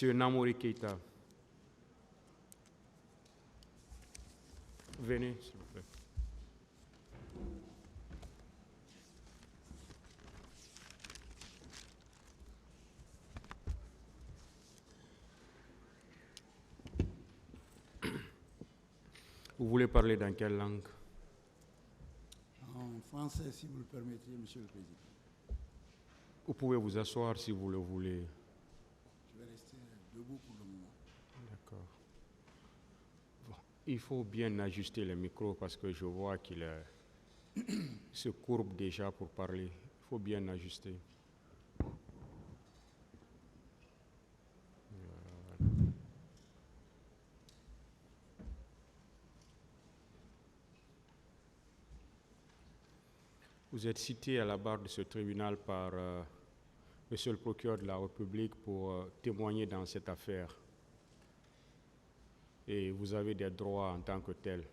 Monsieur Namori Keïta. Venez, s'il vous plaît. Vous voulez parler dans quelle langue? En français, si vous le permettez, Monsieur le Président. Vous pouvez vous asseoir si vous le voulez. Je vais rester debout pour le moment. D'accord. Bon, il faut bien ajuster le micro parce que je vois qu'il se courbe déjà pour parler. Il faut bien ajuster. Voilà. Vous êtes cité à la barre de ce tribunal par Monsieur le procureur de la République pour témoigner dans cette affaire. Et vous avez des droits en tant que tel,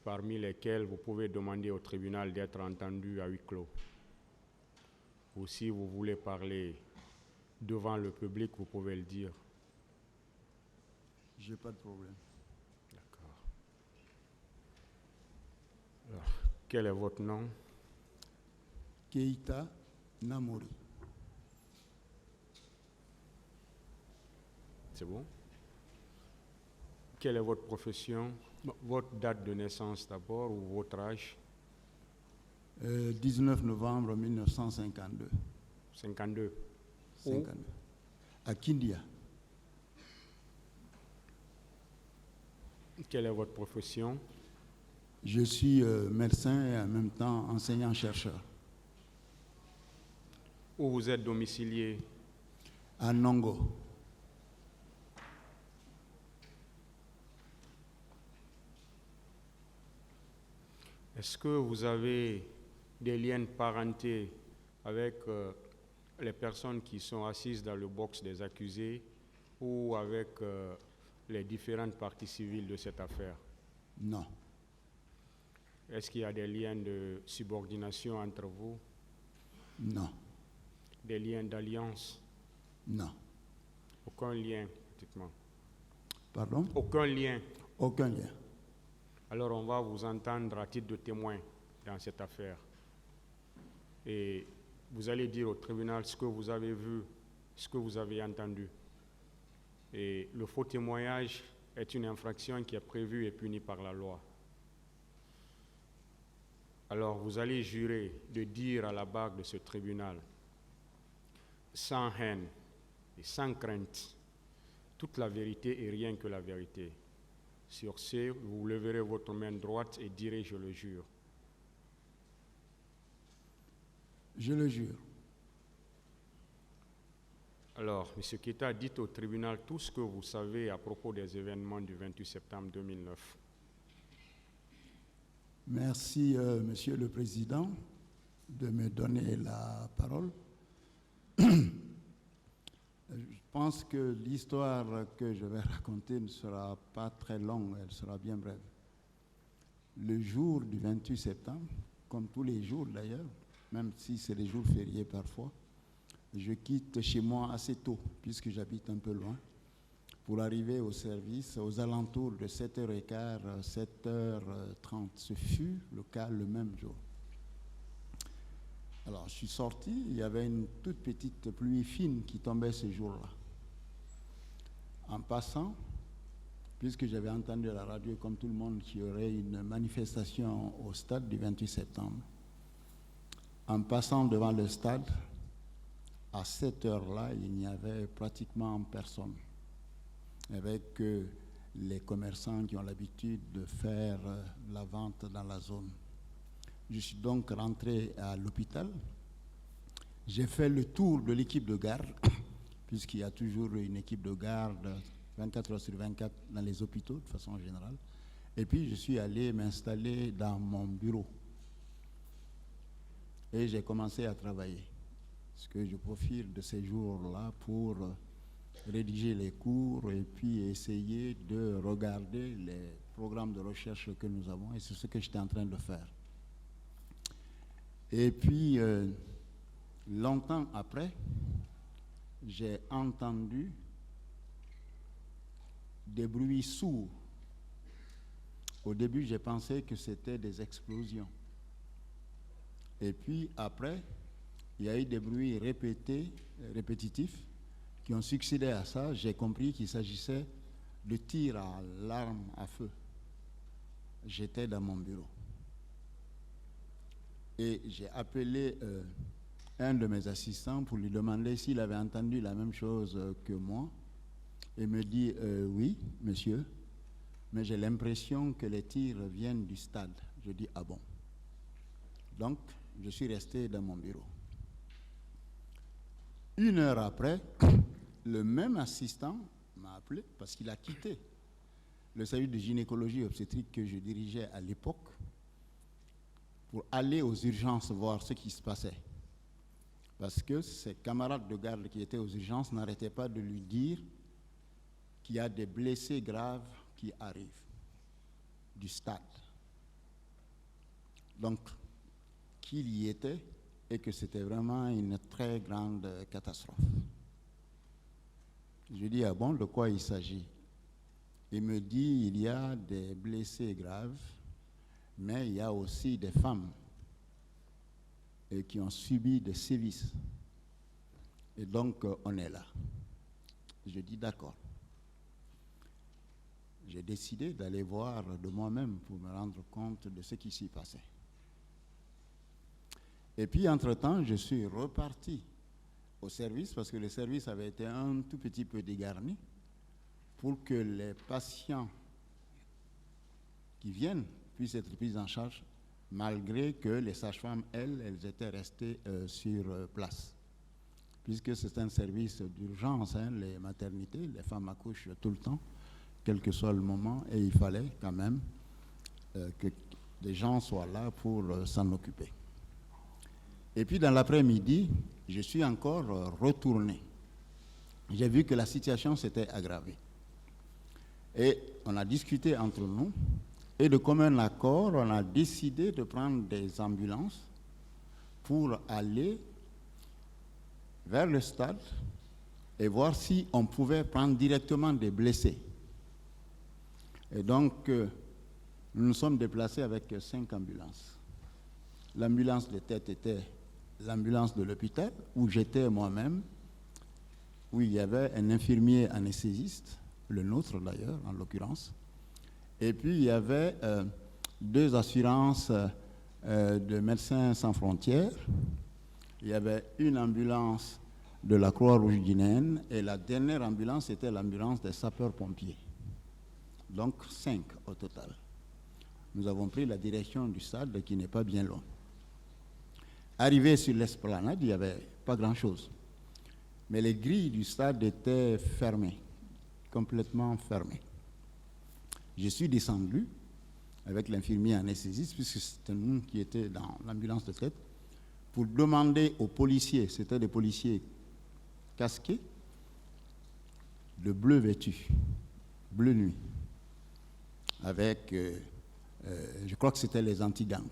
parmi lesquels vous pouvez demander au tribunal d'être entendu à huis clos. Ou si vous voulez parler devant le public, vous pouvez le dire. J'ai pas de problème. D'accord. Alors, quel est votre nom? Keïta Namori. C'est bon? Quelle est votre profession? Votre date de naissance d'abord ou votre âge? 19 novembre 1952. 52. 52. À Kindia. Quelle est votre profession? Je suis médecin et en même temps enseignant-chercheur. Où vous êtes domicilié? À Nongo. Est-ce que vous avez des liens de parenté avec les personnes qui sont assises dans le box des accusés ou avec les différentes parties civiles de cette affaire? Non. Est-ce qu'il y a des liens de subordination entre vous? Non. Des liens d'alliance? Non. Aucun lien, pratiquement. Pardon? Aucun lien. Aucun lien. Alors on va vous entendre à titre de témoin dans cette affaire. Et vous allez dire au tribunal ce que vous avez vu, ce que vous avez entendu. Et le faux témoignage est une infraction qui est prévue et punie par la loi. Alors vous allez jurer de dire à la barre de ce tribunal, sans haine et sans crainte, toute la vérité et rien que la vérité. Sur ce, vous leverez votre main droite et direz « je le jure ». Je le jure. Alors, M. Keïta, dites au tribunal tout ce que vous savez à propos des événements du 28 septembre 2009. Merci, Monsieur le Président, de me donner la parole. Je pense que l'histoire que je vais raconter ne sera pas très longue, elle sera bien brève. Le jour du 28 septembre, comme tous les jours d'ailleurs, même si c'est des jours fériés parfois, je quitte chez moi assez tôt, puisque j'habite un peu loin, pour arriver au service aux alentours de 7h15, 7h30. Ce fut le cas le même jour. Alors, je suis sorti, il y avait une toute petite pluie fine qui tombait ce jour-là. En passant, puisque j'avais entendu à la radio, comme tout le monde, qu'il y aurait une manifestation au stade du 28 septembre, en passant devant le stade, à cette heure-là, il n'y avait pratiquement personne. Avec les commerçants qui ont l'habitude de faire la vente dans la zone. Je suis donc rentré à l'hôpital. J'ai fait le tour de l'équipe de garde, puisqu'il y a toujours une équipe de garde 24 heures sur 24 dans les hôpitaux, de façon générale. Et puis, je suis allé m'installer dans mon bureau. Et j'ai commencé à travailler. Parce que je profite de ces jours-là pour rédiger les cours et puis essayer de regarder les programmes de recherche que nous avons. Et c'est ce que j'étais en train de faire. Et puis, longtemps après, j'ai entendu des bruits sourds. Au début, j'ai pensé que c'était des explosions. Et puis après, il y a eu des bruits répétitifs, qui ont succédé à ça. J'ai compris qu'il s'agissait de tirs à l'arme à feu. J'étais dans mon bureau. Et j'ai appelé un de mes assistants pour lui demander s'il avait entendu la même chose que moi. Il me dit oui, monsieur, mais j'ai l'impression que les tirs viennent du stade. Je dis ah bon. Donc, je suis resté dans mon bureau. 1 heure après, le même assistant m'a appelé parce qu'il a quitté le service de gynécologie obstétrique que je dirigeais à l'époque pour aller aux urgences voir ce qui se passait. Parce que ses camarades de garde qui étaient aux urgences n'arrêtaient pas de lui dire qu'il y a des blessés graves qui arrivent du stade. Donc, qu'il y était et que c'était vraiment une très grande catastrophe. Je dis, ah bon, de quoi il s'agit? Il me dit, il y a des blessés graves, mais il y a aussi des femmes qui ont subi des sévices. Et donc, on est là. Je dis, d'accord. J'ai décidé d'aller voir de moi-même pour me rendre compte de ce qui s'y passait. Et puis, entre-temps, je suis reparti au service parce que le service avait été un tout petit peu dégarni pour que les patients qui viennent puissent être pris en charge malgré que les sages-femmes, elles étaient restées sur place. Puisque c'est un service d'urgence, les maternités, les femmes accouchent tout le temps, quel que soit le moment, et il fallait quand même que des gens soient là pour s'en occuper. Et puis dans l'après-midi, je suis encore retourné. J'ai vu que la situation s'était aggravée. Et on a discuté entre nous, et de commun accord, on a décidé de prendre des ambulances pour aller vers le stade et voir si on pouvait prendre directement des blessés. Et donc, nous nous sommes déplacés avec 5 ambulances. L'ambulance de tête était l'ambulance de l'hôpital, où j'étais moi-même, où il y avait un infirmier anesthésiste, le nôtre d'ailleurs, en l'occurrence. Et puis, il y avait 2 assurances de Médecins Sans Frontières. Il y avait une ambulance de la Croix-Rouge guinéenne et la dernière ambulance était l'ambulance des sapeurs-pompiers. Donc 5 au total. Nous avons pris la direction du stade qui n'est pas bien loin. Arrivé sur l'esplanade, il n'y avait pas grand-chose. Mais les grilles du stade étaient fermées, complètement fermées. Je suis descendu avec l'infirmier anesthésiste, puisque c'était nous qui étions dans l'ambulance de tête, pour demander aux policiers, c'était des policiers casqués, de bleu vêtu, bleu nuit, avec, je crois que c'était les anti-gangs.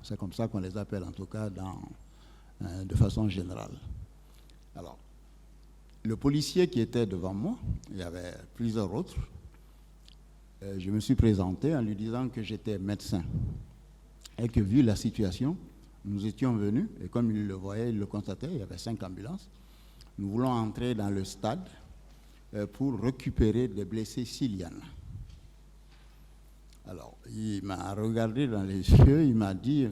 C'est comme ça qu'on les appelle, en tout cas, de façon générale. Alors, le policier qui était devant moi, il y avait plusieurs autres, je me suis présenté en lui disant que j'étais médecin et que, vu la situation, nous étions venus, et comme il le voyait, il le constatait, il y avait 5 ambulances. Nous voulons entrer dans le stade pour récupérer des blessés s'il y en a. Alors, il m'a regardé dans les yeux, il m'a dit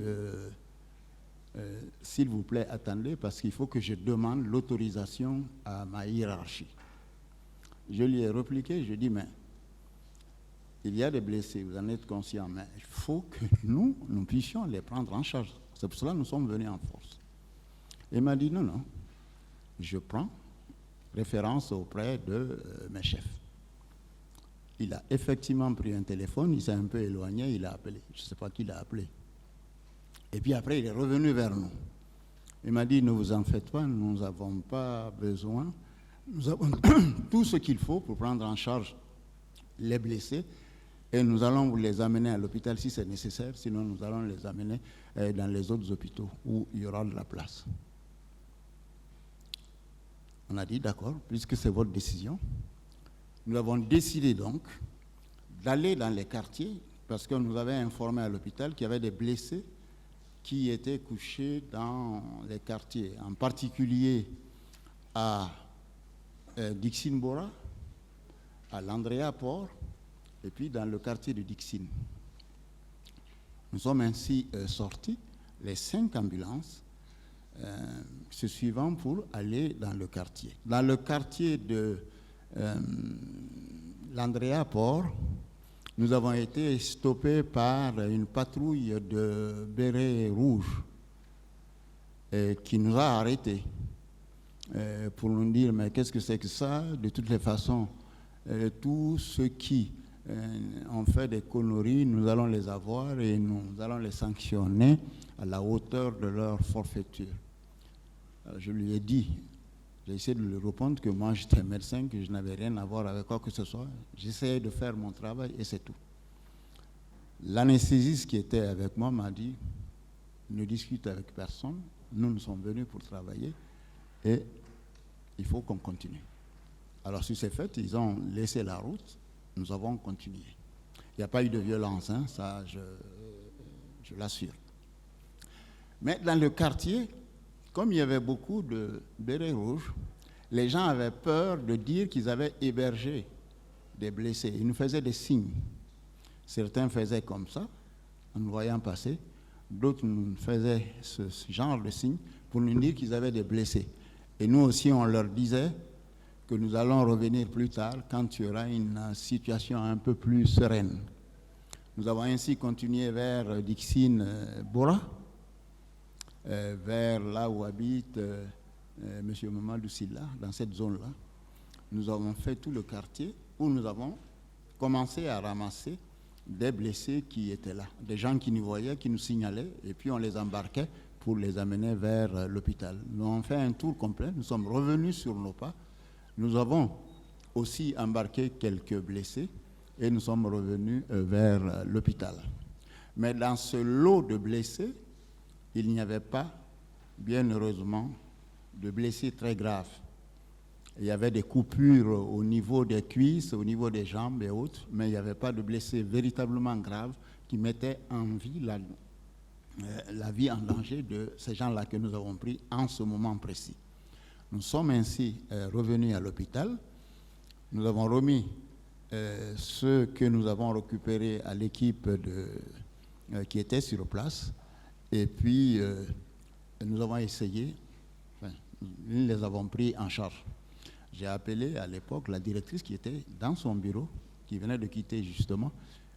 s'il vous plaît, attendez, parce qu'il faut que je demande l'autorisation à ma hiérarchie. Je lui ai répliqué, je dis, mais il y a des blessés, vous en êtes conscient, mais il faut que nous puissions les prendre en charge. C'est pour cela que nous sommes venus en force. Il m'a dit, non, je prends référence auprès de mes chefs. Il a effectivement pris un téléphone, il s'est un peu éloigné, il a appelé. Je ne sais pas qui l'a appelé. Et puis après, il est revenu vers nous. Il m'a dit, ne vous en faites pas, nous n'avons pas besoin. Nous avons tout ce qu'il faut pour prendre en charge les blessés et nous allons vous les amener à l'hôpital si c'est nécessaire, sinon nous allons les amener dans les autres hôpitaux où il y aura de la place. On a dit, d'accord, puisque c'est votre décision, nous avons décidé donc d'aller dans les quartiers parce qu'on nous avait informé à l'hôpital qu'il y avait des blessés qui étaient couchés dans les quartiers, en particulier à Dixine-Bora, à l'Andrea-Port, et puis dans le quartier de Dixine. Nous sommes ainsi sortis, les 5 ambulances, se suivant pour aller dans le quartier. Dans le quartier de l'Andrea-Port, nous avons été stoppés par une patrouille de bérets rouges qui nous a arrêtés pour nous dire mais qu'est-ce que c'est que ça? De toutes les façons, tous ceux qui ont fait des conneries, nous allons les avoir et nous allons les sanctionner à la hauteur de leur forfaiture. Alors, je lui ai dit, j'ai essayé de lui répondre que moi j'étais médecin, que je n'avais rien à voir avec quoi que ce soit. J'essayais de faire mon travail et c'est tout. L'anesthésiste qui était avec moi m'a dit, ne discute avec personne, nous sommes venus pour travailler et il faut qu'on continue. Alors sur ces faits, ils ont laissé la route, nous avons continué. Il n'y a pas eu de violence, hein, ça je l'assure. Mais dans le quartier, comme il y avait beaucoup de bérets rouges, les gens avaient peur de dire qu'ils avaient hébergé des blessés. Ils nous faisaient des signes. Certains faisaient comme ça, en nous voyant passer. D'autres nous faisaient ce genre de signes pour nous dire qu'ils avaient des blessés. Et nous aussi, on leur disait que nous allons revenir plus tard quand il y aura une situation un peu plus sereine. Nous avons ainsi continué vers Dixine-Bora, vers là où habite M. Mamadou Silla, dans cette zone-là. Nous avons fait tout le quartier où nous avons commencé à ramasser des blessés qui étaient là, des gens qui nous voyaient, qui nous signalaient, et puis on les embarquait pour les amener vers l'hôpital. Nous avons fait un tour complet, nous sommes revenus sur nos pas. Nous avons aussi embarqué quelques blessés et nous sommes revenus vers l'hôpital. Mais dans ce lot de blessés, il n'y avait pas, bien heureusement, de blessés très graves. Il y avait des coupures au niveau des cuisses, au niveau des jambes et autres, mais il n'y avait pas de blessés véritablement graves qui mettaient en vie la vie en danger de ces gens-là que nous avons pris en ce moment précis. Nous sommes ainsi revenus à l'hôpital. Nous avons remis ce que nous avons récupéré à l'équipe qui était sur place. Et puis, nous avons essayé, nous les avons pris en charge. J'ai appelé à l'époque la directrice qui était dans son bureau, qui venait de quitter justement,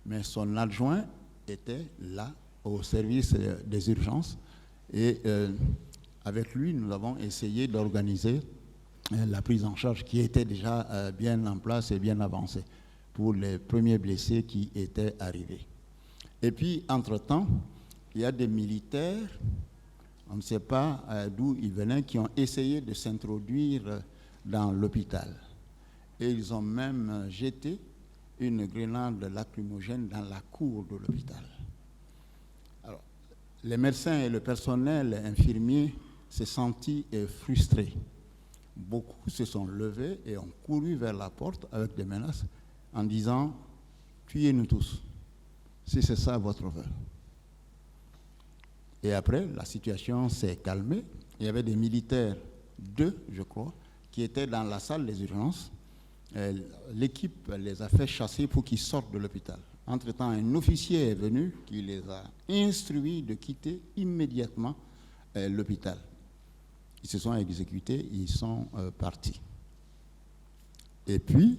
mais son adjoint était là au service des urgences. Et avec lui, nous avons essayé d'organiser la prise en charge qui était déjà bien en place et bien avancée pour les premiers blessés qui étaient arrivés. Et puis, entre-temps, il y a des militaires, on ne sait pas d'où ils venaient, qui ont essayé de s'introduire dans l'hôpital. Et ils ont même jeté une grenade lacrymogène dans la cour de l'hôpital. Alors, les médecins et le personnel infirmier se sentis frustrés. Beaucoup se sont levés et ont couru vers la porte avec des menaces en disant « Tuez-nous tous, si c'est ça votre vœu ». Et après, la situation s'est calmée. Il y avait des militaires, 2, je crois, qui étaient dans la salle des urgences. L'équipe les a fait chasser pour qu'ils sortent de l'hôpital. Entre-temps, un officier est venu qui les a instruits de quitter immédiatement l'hôpital. Ils se sont exécutés, ils sont partis. Et puis,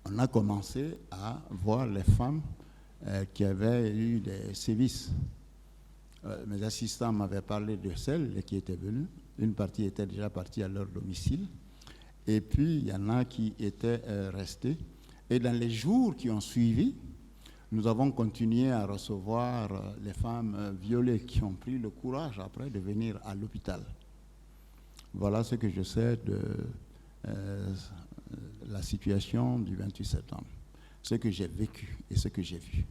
on a commencé à voir les femmes qui avaient eu des sévices. Mes assistants m'avaient parlé de celles qui étaient venues. Une partie était déjà partie à leur domicile. Et puis, il y en a qui étaient restés. Et dans les jours qui ont suivi, nous avons continué à recevoir les femmes violées qui ont pris le courage après de venir à l'hôpital. Voilà ce que je sais de la situation du 28 septembre, ce que j'ai vécu et ce que j'ai vu.